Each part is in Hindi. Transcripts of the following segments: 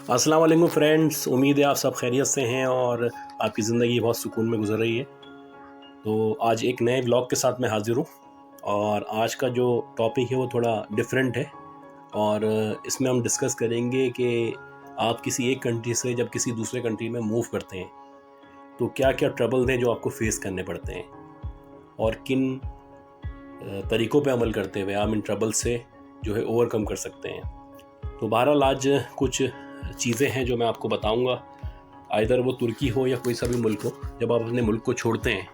अस्सलाम वालेकुम फ्रेंड्स, उम्मीद है आप सब खैरियत से हैं और आपकी ज़िंदगी बहुत सुकून में गुजर रही है। तो आज एक नए व्लॉग के साथ मैं हाज़िर हूँ और आज का जो टॉपिक है वो थोड़ा डिफरेंट है और इसमें हम डिस्कस करेंगे कि आप किसी एक कंट्री से जब किसी दूसरे कंट्री में मूव करते हैं तो क्या क्या ट्रबल्स हैं जो आपको फेस करने पड़ते हैं और किन तरीक़ों पे अमल करते हुए आप इन ट्रबल से जो है ओवरकम कर सकते हैं। तो बहरहाल आज कुछ चीज़ें हैं जो मैं आपको बताऊंगा, आइदर वो तुर्की हो या कोई सा भी मुल्क हो। जब आप अपने मुल्क को छोड़ते हैं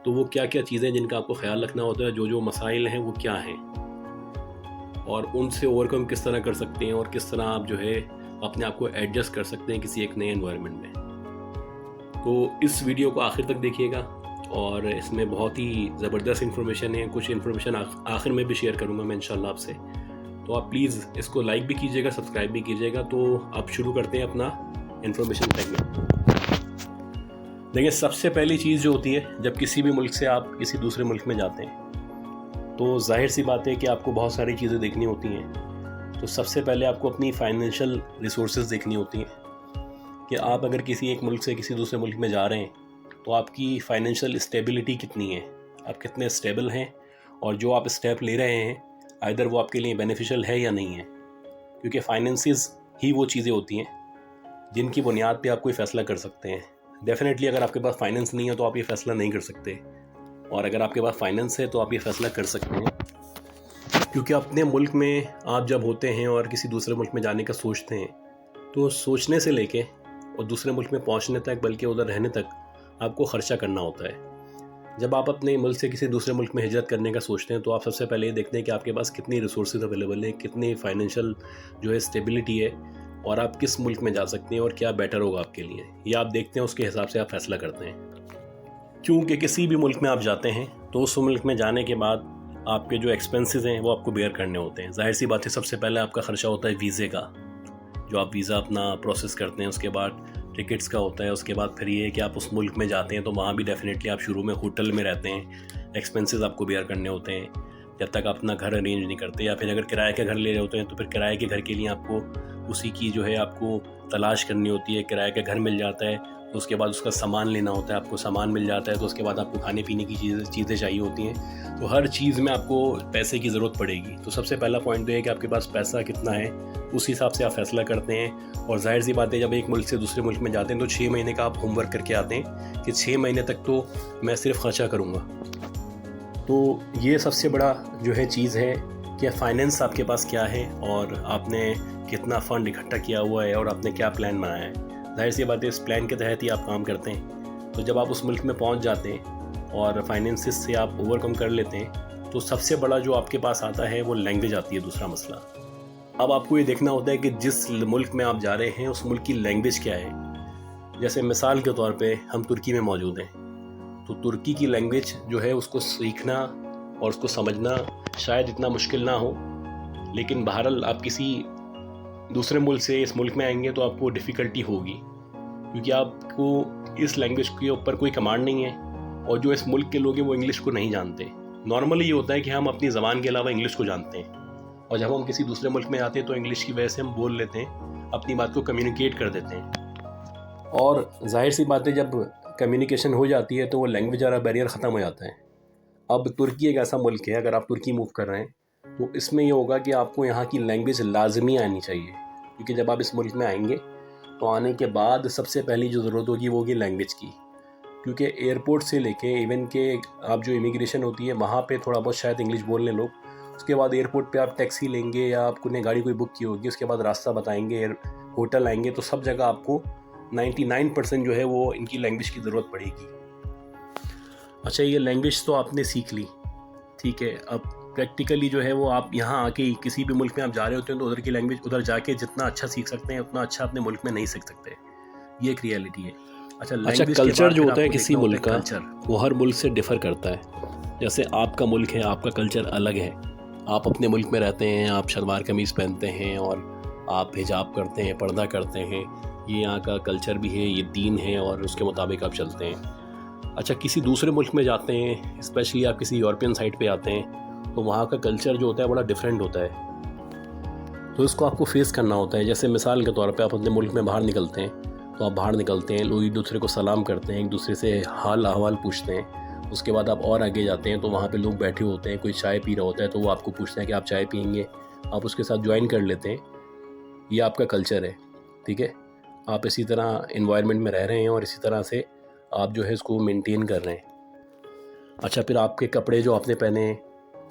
तो वो क्या क्या चीज़ें जिनका आपको ख्याल रखना होता है, जो जो मसाइल हैं वो क्या हैं और उनसे ओवरकम किस तरह कर सकते हैं और किस तरह आप जो है अपने आप को एडजस्ट कर सकते हैं किसी एक नए एनवायरनमेंट में। तो इस वीडियो को आखिर तक देखिएगा और इसमें बहुत ही ज़बरदस्त इन्फॉर्मेशन है। कुछ इन्फॉर्मेशन आखिर में भी शेयर करूँगा मैं इंशाल्लाह आपसे। तो आप प्लीज़ इसको लाइक भी कीजिएगा, सब्सक्राइब भी कीजिएगा। तो आप शुरू करते हैं अपना इन्फॉर्मेशन सेगमेंट। देखिए, सबसे पहली चीज़ जो होती है जब किसी भी मुल्क से आप किसी दूसरे मुल्क में जाते हैं तो जाहिर सी बात है कि आपको बहुत सारी चीज़ें देखनी होती हैं। तो सबसे पहले आपको अपनी फाइनेंशियल रिसोर्सेज देखनी होती हैं कि आप अगर किसी एक मुल्क से किसी दूसरे मुल्क में जा रहे हैं तो आपकी फाइनेंशियल स्टेबिलिटी कितनी है, आप कितने स्टेबल हैं और जो आप स्टेप ले रहे हैं आइदर वो आपके लिए बेनिफिशियल है या नहीं है। क्योंकि फाइनेंसेस ही वो चीज़ें होती हैं जिनकी बुनियाद पे आप कोई फ़ैसला कर सकते हैं। डेफिनेटली अगर आपके पास फाइनेंस नहीं है तो आप ये फ़ैसला नहीं कर सकते, और अगर आपके पास फाइनेंस है तो आप ये फ़ैसला कर सकते हैं। क्योंकि अपने मुल्क में आप जब होते हैं और किसी दूसरे मुल्क में जाने का सोचते हैं तो सोचने से लेके और दूसरे मुल्क में पहुँचने तक, बल्कि उधर रहने तक आपको ख़र्चा करना होता है। जब आप अपने मुल्क से किसी दूसरे मुल्क में हिजरत करने का सोचते हैं तो आप सबसे पहले ये देखते हैं कि आपके पास कितनी रिसोर्सेज अवेलेबल है, कितनी फाइनेंशियल जो है स्टेबिलिटी है और आप किस मुल्क में जा सकते हैं और क्या बेटर होगा आपके लिए, ये आप देखते हैं। उसके हिसाब से आप फैसला करते हैं। क्योंकि किसी भी मुल्क में आप जाते हैं तो उस मुल्क में जाने के बाद आपके जो एक्सपेंसेस हैं वो आपको बेयर करने होते हैं। जाहिर सी बात है, सबसे पहले आपका ख़र्चा होता है वीज़े का, जो आप वीज़ा अपना प्रोसेस करते हैं। उसके बाद टिकट्स का होता है। उसके बाद फिर ये है कि आप उस मुल्क में जाते हैं तो वहाँ भी डेफिनेटली आप शुरू में होटल में रहते हैं, एक्सपेंसेस आपको बेयर करने होते हैं जब तक आप अपना घर अरेंज नहीं करते, या फिर अगर किराए के घर ले रहे होते हैं तो फिर किराए के घर के लिए आपको उसी की जो है आपको तलाश करनी होती है। किराए का घर मिल जाता है तो उसके बाद उसका सामान लेना होता है, आपको सामान मिल जाता है तो उसके बाद आपको खाने पीने की चीज़ें चाहिए होती हैं। तो हर चीज़ में आपको पैसे की ज़रूरत पड़ेगी। तो सबसे पहला पॉइंट तो है कि आपके पास पैसा कितना है, उस हिसाब से आप फैसला करते हैं। और जाहिर सी बात है, जब एक मुल्क से दूसरे मुल्क में जाते हैं तो 6 महीने का आप होमवर्क करके आते हैं कि 6 महीने तक तो मैं सिर्फ खर्चा करूँगा। तो ये सबसे बड़ा जो है चीज़ है कि फाइनेंस आपके पास क्या है और आपने कितना फ़ंड इकट्ठा किया हुआ है और आपने क्या प्लान बनाया है। जाहिर सी बात है, इस प्लान के तहत ही आप काम करते हैं। तो जब आप उस मुल्क में पहुंच जाते हैं और फाइनेंसिस से आप ओवरकम कर लेते हैं तो सबसे बड़ा जो आपके पास आता है वो लैंग्वेज आती है, दूसरा मसला। अब आपको ये देखना होता है कि जिस मुल्क में आप जा रहे हैं उस मुल्क की लैंग्वेज क्या है। जैसे मिसाल के तौर पे हम तुर्की में मौजूद हैं तो तुर्की की लैंग्वेज जो है उसको सीखना और उसको समझना शायद इतना मुश्किल ना हो, लेकिन बहरहाल आप किसी दूसरे मुल्क से इस मुल्क में आएंगे तो आपको डिफ़िकल्टी होगी, क्योंकि आपको इस लैंग्वेज के ऊपर कोई कमांड नहीं है और जो इस मुल्क के लोग हैं वो इंग्लिश को नहीं जानते। नॉर्मली ये होता है कि हम अपनी ज़बान के अलावा इंग्लिश को जानते हैं और जब हम किसी दूसरे मुल्क में आते हैं तो इंग्लिश की वजह से हम बोल लेते हैं, अपनी बात को कम्युनिकेट कर देते हैं। और जाहिर सी बात है, जब कम्युनिकेशन हो जाती है तो वो लैंग्वेज वाला बैरियर ख़त्म हो जाता है। अब तुर्की एक ऐसा मुल्क है, अगर आप तुर्की मूव कर रहे हैं तो इसमें ये होगा कि आपको यहाँ की लैंग्वेज लाजमी आनी चाहिए, क्योंकि जब आप इस मुल्क में आएंगे तो आने के बाद सबसे पहली जो ज़रूरत होगी वो होगी लैंग्वेज की। क्योंकि एयरपोर्ट से लेके इवन के आप जो इमिग्रेशन होती है वहाँ पे थोड़ा बहुत शायद इंग्लिश बोल लें लोग। उसके बाद एयरपोर्ट पे आप टैक्सी लेंगे या आपने गाड़ी कोई बुक की होगी, उसके बाद रास्ता बताएंगे, होटल आएंगे, तो सब जगह आपको 99% जो है वो इनकी लैंग्वेज की ज़रूरत पड़ेगी। अच्छा, ये लैंग्वेज तो आपने सीख ली, ठीक है। अब प्रैक्टिकली जो है वो आप यहाँ आके किसी भी मुल्क में आप जा रहे होते हैं तो उधर की लैंग्वेज उधर जाके जितना अच्छा सीख सकते हैं उतना अच्छा अपने मुल्क में नहीं सीख सकते। ये एक रियलिटी है। अच्छा, कल्चर जो होता है किसी मुल्क का वो हर मुल्क से डिफ़र करता है। जैसे आपका मुल्क है, आपका कल्चर अलग है। आप अपने मुल्क में रहते हैं, आप शलवार कमीज़ पहनते हैं और आप हिजाब करते हैं, पर्दा करते हैं। ये यहाँ का कल्चर भी है, ये दीन है और उसके मुताबिक आप चलते हैं। अच्छा, किसी दूसरे मुल्क में जाते हैं, स्पेशली आप किसी यूरोपियन साइड पे आते हैं तो वहाँ का कल्चर जो होता है बड़ा डिफरेंट होता है। तो इसको आपको फेस करना होता है। जैसे मिसाल के तौर पे आप अपने मुल्क में बाहर निकलते हैं, तो आप बाहर निकलते हैं, लोग एक दूसरे को सलाम करते हैं, एक दूसरे से हाल अहवाल पूछते हैं। उसके बाद आप और आगे जाते हैं तो वहाँ पे लोग बैठे होते हैं, कोई चाय पी रहा होता है तो वो आपको पूछते हैं कि आप चाय पियेंगे, आप उसके साथ ज्वाइन कर लेते हैं। ये आपका कल्चर है, ठीक है। आप इसी तरह इन्वायरमेंट में रह रहे हैं और इसी तरह से आप जो है इसको मेंटेन कर रहे हैं। अच्छा, फिर आपके कपड़े जो आपने पहने,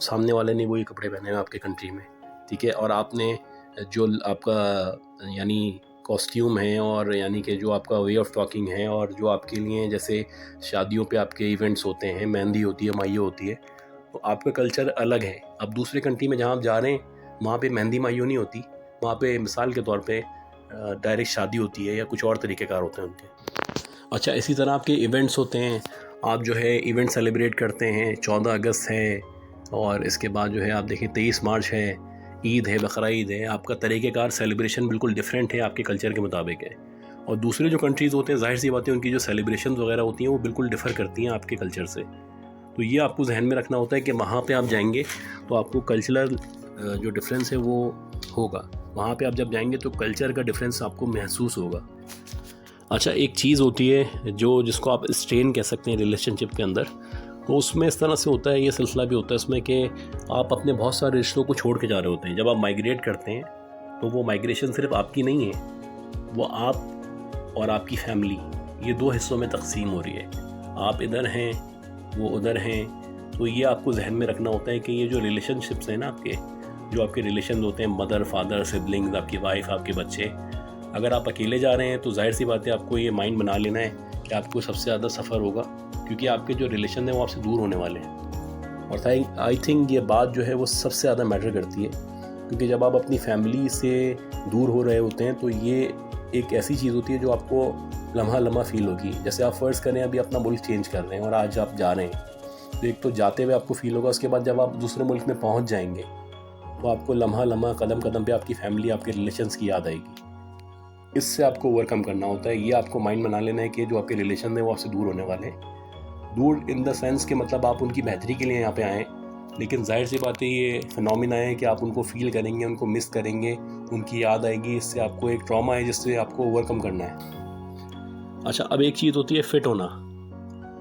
सामने वाले ने वही कपड़े पहने हैं आपके कंट्री में, ठीक है। और आपने जो आपका यानी कॉस्ट्यूम है और यानी कि जो आपका वे ऑफ टॉकिंग है और जो आपके लिए जैसे शादियों पे आपके इवेंट्स होते हैं, मेहंदी होती है, माइयो होती है, तो आपका कल्चर अलग है। अब दूसरे कंट्री में जहाँ आप जा रहे हैं वहाँ पे मेहंदी माइयो नहीं होती, वहाँ पे मिसाल के तौर पे डायरेक्ट शादी होती है या कुछ और तरीक़ेकार होते हैं उनके। अच्छा, इसी तरह आपके इवेंट्स होते हैं, आप जो है इवेंट सेलिब्रेट करते हैं। 14 अगस्त है और इसके बाद जो है आप देखिए 23 मार्च है, ईद है, बकरा ईद है। आपका तरीक़ेकार सेलिब्रेशन बिल्कुल डिफरेंट है, आपके कल्चर के मुताबिक है। और दूसरे जो कंट्रीज़ होते हैं, जाहिर सी बात है उनकी जो सेलिब्रेशन वगैरह होती हैं वो बिल्कुल डिफ़र करती हैं आपके कल्चर से। तो ये आपको जहन में रखना होता है कि वहाँ पे आप जाएंगे तो आपको कल्चरल जो डिफरेंस है वो होगा। वहाँ पे आप जब जाएंगे तो कल्चर का डिफरेंस आपको महसूस होगा। अच्छा, एक चीज़ होती है जो जिसको आप स्ट्रेन कह सकते हैं रिलेशनशिप के अंदर, तो उसमें इस तरह से होता है, ये सिलसिला भी होता है इसमें कि आप अपने बहुत सारे रिश्तों को छोड़ के जा रहे होते हैं। जब आप माइग्रेट करते हैं तो वो माइग्रेशन सिर्फ आपकी नहीं है, वो आप और आपकी फैमिली, ये 2 हिस्सों में तकसीम हो रही है। आप इधर हैं, वो उधर हैं। तो ये आपको जहन में रखना होता है कि ये जो रिलेशनशिप्स हैं ना आपके, जो आपके रिलेशन होते हैं, मदर फादर सिबलिंग्स, आपकी वाइफ, आपके बच्चे, अगर आप अकेले जा रहे हैं तो जाहिर सी बात है आपको ये माइंड बना लेना है कि आपको सबसे ज़्यादा सफ़र होगा, क्योंकि आपके जो रिलेशन हैं वो आपसे दूर होने वाले हैं। और आई थिंक ये बात जो है वो सबसे ज़्यादा मैटर करती है, क्योंकि जब आप अपनी फैमिली से दूर हो रहे होते हैं तो ये एक ऐसी चीज़ होती है जो आपको लम्हा लम्हा फ़ील होगी। जैसे आप फ़र्ज़ करें अभी अपना मुल्क चेंज कर रहे हैं और आज आप जा रहे हैं, तो एक तो जाते हुए आपको फ़ील होगा, उसके बाद जब आप दूसरे मुल्क में पहुँच जाएंगे तो आपको लम्हा लम्हा, कदम कदम पे आपकी फैमिली, आपके रिलेशंस की याद आएगी। इससे आपको ओवरकम करना होता है। ये आपको माइंड बना लेना है कि जो आपके रिलेशन है वो आपसे दूर होने वाले हैं। दूर इन द सेंस कि मतलब आप उनकी बेहतरी के लिए यहाँ पे आएँ, लेकिन जाहिर सी बात है ये फिनोमिना है कि आप उनको फ़ील करेंगे, उनको मिस करेंगे, उनकी याद आएगी। इससे आपको एक ट्रॉमा है जिससे आपको ओवरकम करना है। अच्छा, अब एक चीज़ होती है फ़िट होना।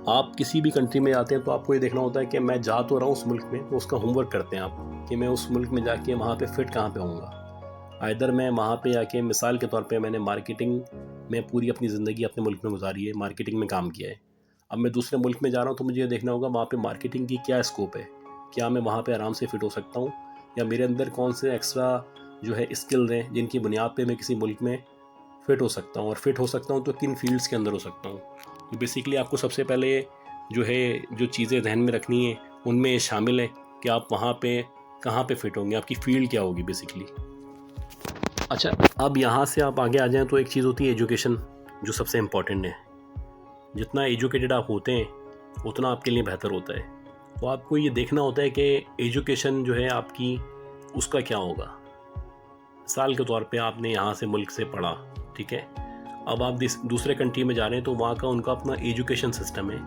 आप किसी भी कंट्री में जाते हैं तो आपको ये देखना होता है कि मैं जा तो रहा हूँ उस मुल्क में, तो उसका होमवर्क करते हैं आप कि मैं उस मुल्क में जाके वहाँ पे फ़िट कहाँ पे होऊंगा। आइदर मैं वहाँ पे जाके, मिसाल के तौर पे मैंने मार्केटिंग में पूरी अपनी ज़िंदगी अपने मुल्क में गुजारी है, मार्केटिंग में काम किया है। अब मैं दूसरे मुल्क में जा रहा हूँ तो मुझे ये देखना होगा वहाँ पे मार्केटिंग की क्या स्कोप है, क्या मैं वहाँ पे आराम से फ़िट हो सकता हूँ, या मेरे अंदर कौन से एक्स्ट्रा जो है स्किल्स हैं जिनकी बुनियाद पे मैं किसी मुल्क में फ़िट हो सकता हूँ, और फिट हो सकता हूँ तो किन फील्ड्स के अंदर हो सकता हूँ। तो बेसिकली आपको सबसे पहले जो है जो चीज़ें ध्यान में रखनी है उनमें शामिल है कि आप वहाँ पे कहाँ पे फ़िट होंगे, आपकी फ़ील्ड क्या होगी बेसिकली। अच्छा, अब यहाँ से आप आगे आ जाएं तो एक चीज़ होती है एजुकेशन, जो सबसे इम्पॉर्टेंट है। जितना एजुकेटेड आप होते हैं उतना आपके लिए बेहतर होता है। तो आपको ये देखना होता है कि एजुकेशन जो है आपकी, उसका क्या होगा। मिसाल के तौर पे आपने यहाँ से मुल्क से पढ़ा, ठीक है, अब आप दूसरे कंट्री में जा रहे हैं तो वहाँ का उनका अपना एजुकेशन सिस्टम है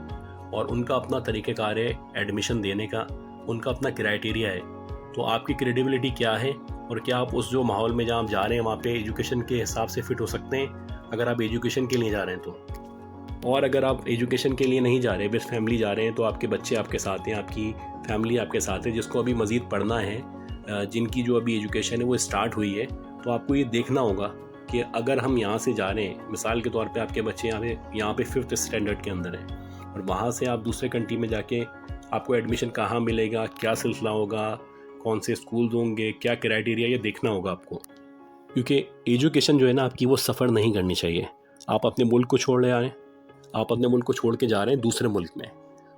और उनका अपना तरीक़ेकार है एडमिशन देने का, उनका अपना क्राइटेरिया है। तो आपकी क्रेडिबिलिटी क्या है और क्या आप उस जो माहौल में जहाँ आप जा रहे हैं वहाँ पे एजुकेशन के हिसाब से फ़िट हो सकते हैं, अगर आप एजुकेशन के लिए जा रहे हैं तो। और अगर आप एजुकेशन के लिए नहीं जा रहे, बस फैमिली जा रहे हैं, तो आपके बच्चे आपके साथ हैं, आपकी फैमिली आपके साथ है, जिसको अभी मज़ीद पढ़ना है, जिनकी जो अभी एजुकेशन है वो स्टार्ट हुई है, तो आपको ये देखना होगा कि अगर हम यहाँ से जा रहे हैं, मिसाल के तौर पे आपके बच्चे यहाँ पे 5th स्टैंडर्ड के अंदर हैं, और वहाँ से आप दूसरे कंट्री में जाके आपको एडमिशन कहाँ मिलेगा, क्या सिलसिला होगा, कौन से स्कूल होंगे, क्या क्राइटेरिया, ये देखना होगा आपको। क्योंकि एजुकेशन जो है ना आपकी, वो सफ़र नहीं करनी चाहिए। आप अपने मुल्क को छोड़ रहे हैं, आप अपने मुल्क को छोड़ के जा रहे हैं दूसरे मुल्क में,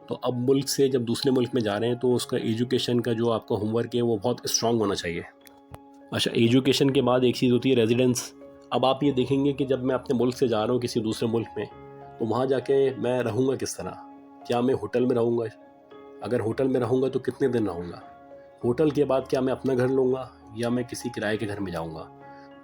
तो अब मुल्क से जब दूसरे मुल्क में जा रहे हैं तो उसका एजुकेशन का जो आपका होमवर्क है वो बहुत स्ट्रॉन्ग होना चाहिए। अच्छा, एजुकेशन के बाद एक चीज़ होती है रेजिडेंस। अब आप ये देखेंगे कि जब मैं अपने मुल्क से जा रहा हूँ किसी दूसरे मुल्क में, तो वहाँ जाके मैं रहूँगा किस तरह, क्या मैं होटल में रहूँगा, अगर होटल में रहूँगा तो कितने दिन रहूँगा, होटल के बाद क्या मैं अपना घर लूँगा या मैं किसी किराए के घर में जाऊँगा,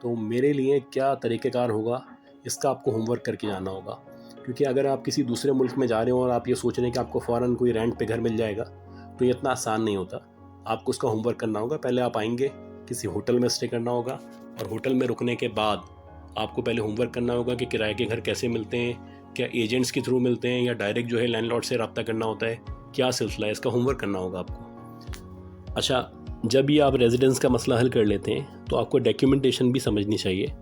तो मेरे लिए क्या तरीक़ेकार होगा, इसका आपको होमवर्क करके जाना होगा। क्योंकि अगर आप किसी दूसरे मुल्क में जा रहे हो और आप ये सोच रहे हैं कि आपको फ़ौरन कोई रेंट पे घर मिल जाएगा, तो ये इतना आसान नहीं होता। आपको उसका होमवर्क करना होगा। पहले आप आएंगे, किसी होटल में स्टे करना होगा, और होटल में रुकने के बाद आपको पहले होमवर्क करना होगा कि किराए के घर कैसे मिलते हैं, क्या एजेंट्स के थ्रू मिलते हैं या डायरेक्ट जो है लैंडलॉर्ड से रब्ता करना होता है, क्या सिलसिला है, इसका होमवर्क करना होगा आपको। अच्छा, जब भी आप रेजिडेंस का मसला हल कर लेते हैं तो आपको डॉक्यूमेंटेशन भी समझनी चाहिए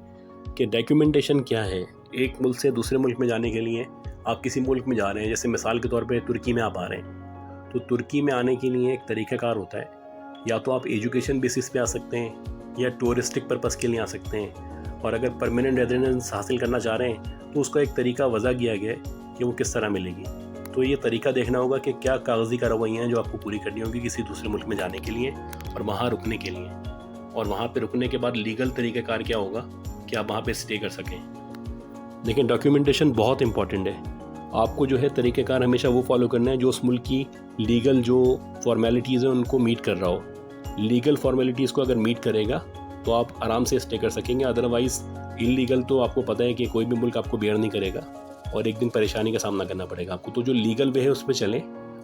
कि डॉक्यूमेंटेशन क्या है। एक मुल्क से दूसरे मुल्क में जाने के लिए आप किसी मुल्क में जा रहे हैं, जैसे मिसाल के तौर पे तुर्की में आप आ रहे हैं, तो तुर्की में आने के लिए एक तरीक़ाकार होता है। या तो आप एजुकेशन बेसिस पे आ सकते हैं या टूरिस्टिक पर्पस के लिए आ सकते हैं, और अगर परमानेंट रेजिडेंस हासिल करना चाह रहे हैं तो उसका एक तरीका वज़ा किया गया है कि वो किस तरह मिलेगी। तो ये तरीका देखना होगा कि क्या कागज़ी कार्रवाइयाँ हैं जो आपको पूरी करनी होगी किसी दूसरे मुल्क में जाने के लिए और वहाँ रुकने के लिए, और वहाँ पे रुकने के बाद लीगल तरीक़ाकार क्या होगा कि आप वहाँ पे स्टे कर सकें। लेकिन डॉक्यूमेंटेशन बहुत इंपॉर्टेंट है। आपको जो है तरीक़ाकार हमेशा वो फॉलो करना है जो उस मुल्क की लीगल जो फॉर्मेलिटीज़ हैं उनको मीट कर रहा हो। लीगल फॉर्मेलिटीज़ को अगर मीट करेगा तो आप आराम से स्टे कर सकेंगे, अदरवाइज़ इलीगल तो आपको पता है कि कोई भी मुल्क आपको बेयर नहीं करेगा और एक दिन परेशानी का सामना करना पड़ेगा आपको। तो जो लीगल वे है उस पर चलें,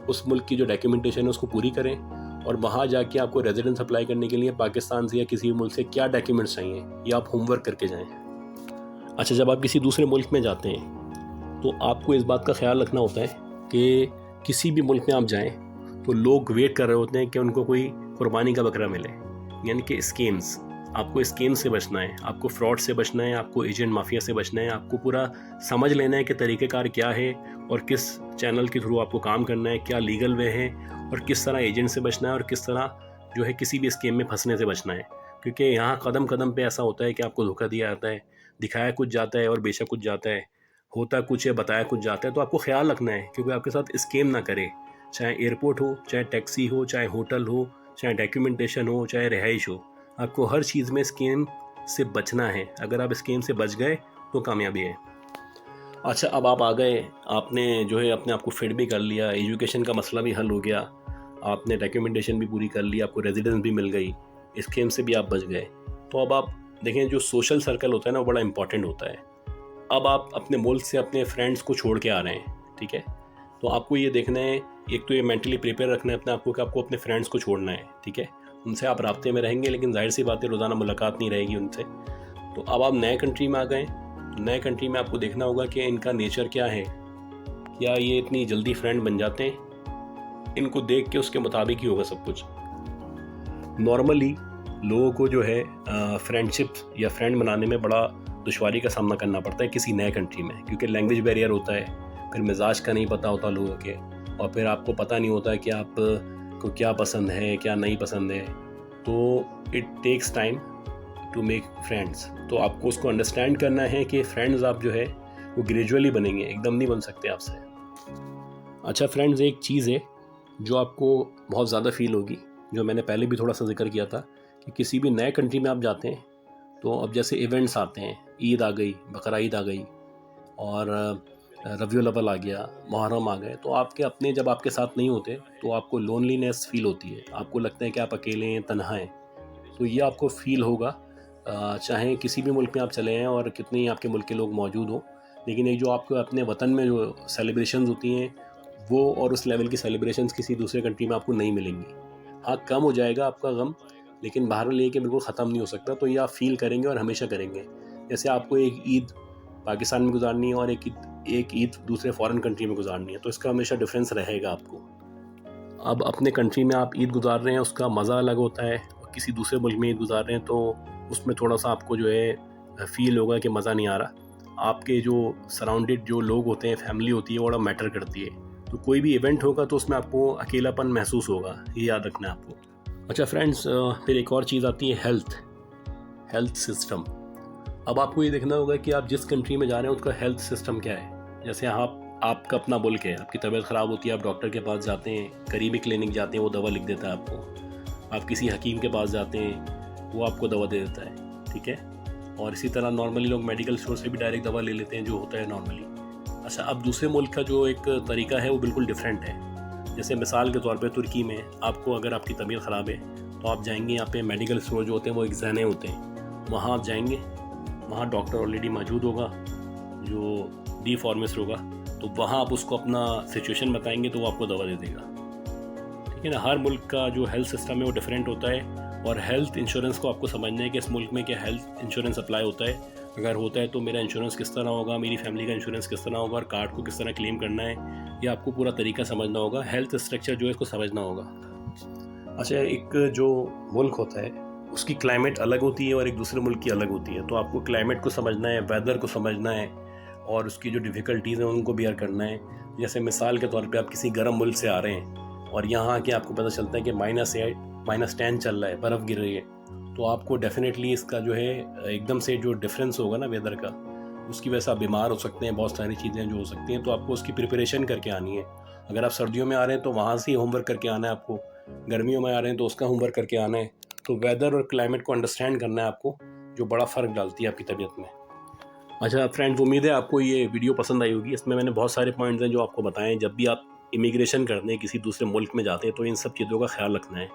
उस मुल्क की जो डॉक्यूमेंटेशन है उसको पूरी करें, और वहाँ जाके आपको रेजिडेंस अप्लाई करने के लिए पाकिस्तान से या किसी भी मुल्क से क्या डॉक्यूमेंट्स चाहिए ये आप होमवर्क करके जाएँ। अच्छा, जब आप किसी दूसरे मुल्क में जाते हैं तो आपको इस बात का ख्याल रखना होता है कि किसी भी मुल्क में आप जाएं तो लोग वेट कर रहे होते हैं कि उनको कोई कुर्बानी का बकरा मिले, यानी कि स्कीम्स। आपको स्कीम से बचना है, आपको फ्रॉड से बचना है, आपको एजेंट माफिया से बचना है। आपको पूरा समझ लेना है कि तरीक़ेकार क्या है और किस चैनल के थ्रू आपको काम करना है, क्या लीगल वे है, और किस तरह एजेंट से बचना है और किस तरह जो है किसी भी स्कीम में फंसने से बचना है। क्योंकि यहाँ कदम कदम पे ऐसा होता है कि आपको धोखा दिया जाता है, दिखाया कुछ जाता है और बेचा कुछ जाता है, होता कुछ है बताया कुछ जाता है। तो आपको ख्याल रखना है क्योंकि आपके साथ स्कीम ना करे, चाहे एयरपोर्ट हो, चाहे टैक्सी हो, चाहे होटल हो, चाहे डॉक्यूमेंटेशन हो, चाहे रिहाइश हो। आपको हर चीज़ में स्कीम से बचना है। अगर आप स्कीम से बच गए तो कामयाबी है। अच्छा, अब आप आ गए, आपने जो है अपने आप को फिट भी कर लिया, एजुकेशन का मसला भी हल हो गया, आपने डॉक्यूमेंटेशन भी पूरी कर ली, आपको रेजिडेंस भी मिल गई, स्कीम से भी आप बच गए। तो अब आप देखें, जो सोशल सर्कल होता है ना वो बड़ा इंपॉर्टेंट होता है। अब आप अपने मुल्क से अपने फ्रेंड्स को छोड़ के आ रहे हैं, ठीक है, तो आपको ये देखना है, एक तो ये मेंटली प्रिपेयर रखना है अपने आप को कि आपको अपने फ्रेंड्स को छोड़ना है, ठीक है। उनसे आप राब्ते में रहेंगे लेकिन जाहिर सी बात है रोज़ाना मुलाकात नहीं रहेगी उनसे। तो अब आप नए कंट्री में आ गए, तो नए कंट्री में आपको देखना होगा कि इनका नेचर क्या है, क्या ये इतनी जल्दी फ्रेंड बन जाते हैं। इनको देख के उसके मुताबिक ही होगा सब कुछ। नॉर्मली लोगों को जो है फ्रेंडशिप या फ्रेंड बनाने में बड़ा दुश्वारी का सामना करना पड़ता है किसी नए कंट्री में, क्योंकि लैंग्वेज बैरियर होता है, फिर मिजाज का नहीं पता होता लोगों के, और फिर आपको पता नहीं होता कि आप को क्या पसंद है क्या नहीं पसंद है। तो it takes time to make friends. तो आपको उसको अंडरस्टैंड करना है कि फ्रेंड्स आप जो है वो ग्रेजुअली बनेंगे, एकदम नहीं बन सकते आपसे। अच्छा फ्रेंड्स, एक चीज़ है जो आपको बहुत ज़्यादा फील होगी, जो मैंने पहले भी थोड़ा सा जिक्र किया था, कि किसी भी नए कंट्री में आप जाते हैं तो अब जैसे इवेंट्स आते हैं, ईद आ गई, बकरा ईद आ गई, और रबियुल अव्वल आ गया, मुहर्रम आ गए, तो आपके अपने जब आपके साथ नहीं होते तो आपको लोनलीनेस फील होती है, आपको लगता है कि आप अकेले हैं, तन्हा हैं। तो ये आपको फील होगा चाहे किसी भी मुल्क में आप चले हैं और कितने ही आपके मुल्क के लोग मौजूद हो, लेकिन एक जो आपको अपने वतन में जो सेलिब्रेशंस होती हैं वो और उस लेवल की सेलिब्रेशंस किसी दूसरे कंट्री में आपको नहीं मिलेंगी। हाँ, कम हो जाएगा आपका गम, लेकिन बाहर लेके बिल्कुल ख़त्म नहीं हो सकता। तो ये आप फील करेंगे और हमेशा करेंगे। जैसे आपको एक ईद पाकिस्तान में गुजारनी है और एक ईद दूसरे फॉरेन कंट्री में गुजारनी है, तो इसका हमेशा डिफरेंस रहेगा आपको। अब अपने कंट्री में आप ईद गुजार रहे हैं, उसका मज़ा अलग होता है, और किसी दूसरे मुल्क में ईद गुजार रहे हैं तो उसमें थोड़ा सा आपको जो है फील होगा कि मज़ा नहीं आ रहा। आपके जो सराउंडेड जो लोग होते हैं, फैमिली होती है, वो बड़ा मैटर करती है। तो कोई भी इवेंट होगा तो उसमें आपको अकेलापन महसूस होगा, ये याद रखना है आपको। अच्छा फ्रेंड्स, फिर एक और चीज़ आती है हेल्थ सिस्टम। अब आपको ये देखना होगा कि आप जिस कंट्री में जा रहे हैं उसका हेल्थ सिस्टम क्या है। जैसे आपका अपना मुल्क है, आपकी तबीयत ख़राब होती है, आप डॉक्टर के पास जाते हैं, करीबी क्लिनिक जाते हैं, वो दवा लिख देता है आपको। आप किसी हकीम के पास जाते हैं, वो आपको दवा दे देता है, ठीक है। और इसी तरह नॉर्मली लोग मेडिकल स्टोर से भी डायरेक्ट दवा ले लेते हैं, जो होता है नॉर्मली। अच्छा, अब दूसरे मुल्क का जो एक तरीका है वो बिल्कुल डिफरेंट है। जैसे मिसाल के तौर पे तुर्की में आपको अगर आपकी तबीयत ख़राब है तो आप जाएंगे, यहाँ पे मेडिकल स्टोर जो होते हैं वो एग्जाने होते हैं, वहाँ आप जाएंगे, वहाँ डॉक्टर ऑलरेडी मौजूद होगा जो डी फार्मासिस्ट होगा, तो वहाँ आप उसको अपना सिचुएशन बताएंगे तो वो आपको दवा दे देगा, ठीक है ना। हर मुल्क का जो हेल्थ सिस्टम है वो डिफरेंट होता है और हेल्थ इंश्योरेंस को आपको समझना है कि इस मुल्क में क्या हेल्थ इंश्योरेंस अप्लाई होता है, अगर होता है तो मेरा इंश्योरेंस किस तरह होगा, मेरी फैमिली का इंश्योरेंस किस तरह होगा और कार्ड को किस तरह क्लेम करना है, ये आपको पूरा तरीका समझना होगा। हेल्थ स्ट्रक्चर जो है इसको समझना होगा। अच्छा, एक जो मुल्क होता है उसकी क्लाइमेट अलग होती है और एक दूसरे मुल्क की अलग होती है, तो आपको क्लाइमेट को समझना है, वेदर को समझना है और उसकी जो डिफ़िकल्टीज़ हैं उनको बियर करना है। जैसे मिसाल के तौर पे आप किसी गर्म मुल्क से आ रहे हैं और यहाँ आके आपको पता चलता है कि -10 चल रहा है, बर्फ़ गिर रही है, तो आपको डेफिनेटली इसका जो है एकदम से जो डिफरेंस होगा ना वेदर का, उसकी वजह से आप बीमार हो सकते हैं, बहुत सारी चीज़ें जो हो सकती हैं, तो आपको उसकी प्रिपरेशन करके आनी है। अगर आप सर्दियों में आ रहे हैं तो वहाँ से ही होमवर्क करके आना है आपको, गर्मियों में आ रहे हैं तो उसका होमवर्क करके आना है। तो वेदर और क्लाइमेट को अंडरस्टैंड करना है आपको, जो बड़ा फ़र्क डालती है आपकी तबीयत में। अच्छा फ्रेंड्स, उम्मीद है आपको ये वीडियो पसंद आई होगी। इसमें मैंने बहुत सारे पॉइंट्स हैं जो आपको बताएं। जब भी आप इमिग्रेशन करते हैं, किसी दूसरे मुल्क में जाते हैं, तो इन सब चीज़ों का ख्याल रखना है।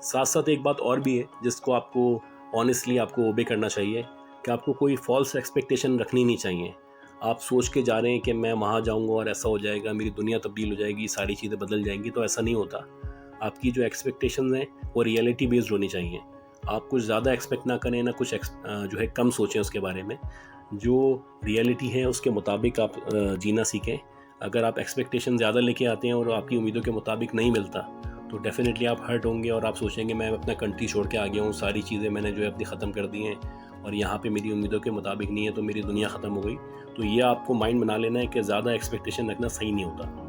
साथ साथ एक बात और भी है जिसको आपको ऑनेस्टली आपको ओबे करना चाहिए कि आपको कोई फॉल्स एक्सपेक्टेशन रखनी नहीं चाहिए। आप सोच के जा रहे हैं कि मैं वहाँ जाऊँगा और ऐसा हो जाएगा, मेरी दुनिया तब्दील हो जाएगी, सारी चीज़ें बदल जाएंगी, तो ऐसा नहीं होता। आपकी जो एक्सपेक्टेशंस हैं वो रियलिटी बेस्ड होनी चाहिए। आप कुछ ज़्यादा एक्सपेक्ट ना करें, ना कुछ जो है कम सोचें उसके बारे में। जो रियलिटी है उसके मुताबिक आप जीना सीखें। अगर आप एक्सपेक्टेशन ज़्यादा लेके आते हैं और आपकी उम्मीदों के मुताबिक नहीं मिलता, तो डेफिनेटली आप हर्ट होंगे और आप सोचेंगे मैं अपना कंट्री छोड़ के आ गया हूँ, सारी चीज़ें मैंने जो है अपनी ख़त्म कर दी हैं और यहाँ पे मेरी उम्मीदों के मुताबिक नहीं है, तो मेरी दुनिया ख़त्म हो गई। तो ये आपको माइंड बना लेना है कि ज़्यादा एक्सपेक्टेशन रखना सही नहीं होता।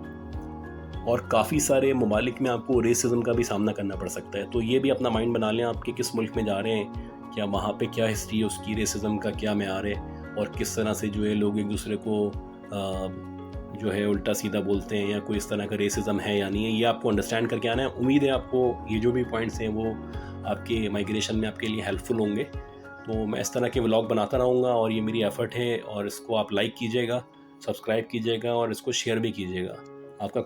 और काफ़ी सारे ममालिक में आपको रेसिज्म का भी सामना करना पड़ सकता है, तो ये भी अपना माइंड बना लें आप कि किस मुल्क में जा रहे हैं, क्या वहाँ पे क्या हिस्ट्री है उसकी, रेसिज्म का क्या मेयार है और किस तरह से जो है लोग एक दूसरे को जो है उल्टा सीधा बोलते हैं या कोई इस तरह का रेसिज्म है या नहीं है, ये आपको अंडरस्टैंड करके आना है। उम्मीद है आपको ये जो भी पॉइंट्स हैं वो आपके माइग्रेशन में आपके लिए हेल्पफुल होंगे। तो मैं इस तरह के व्लॉग बनाता रहूँगा और ये मेरी एफ़र्ट है, और इसको आप लाइक कीजिएगा, सब्सक्राइब कीजिएगा और इसको शेयर भी कीजिएगा। आपका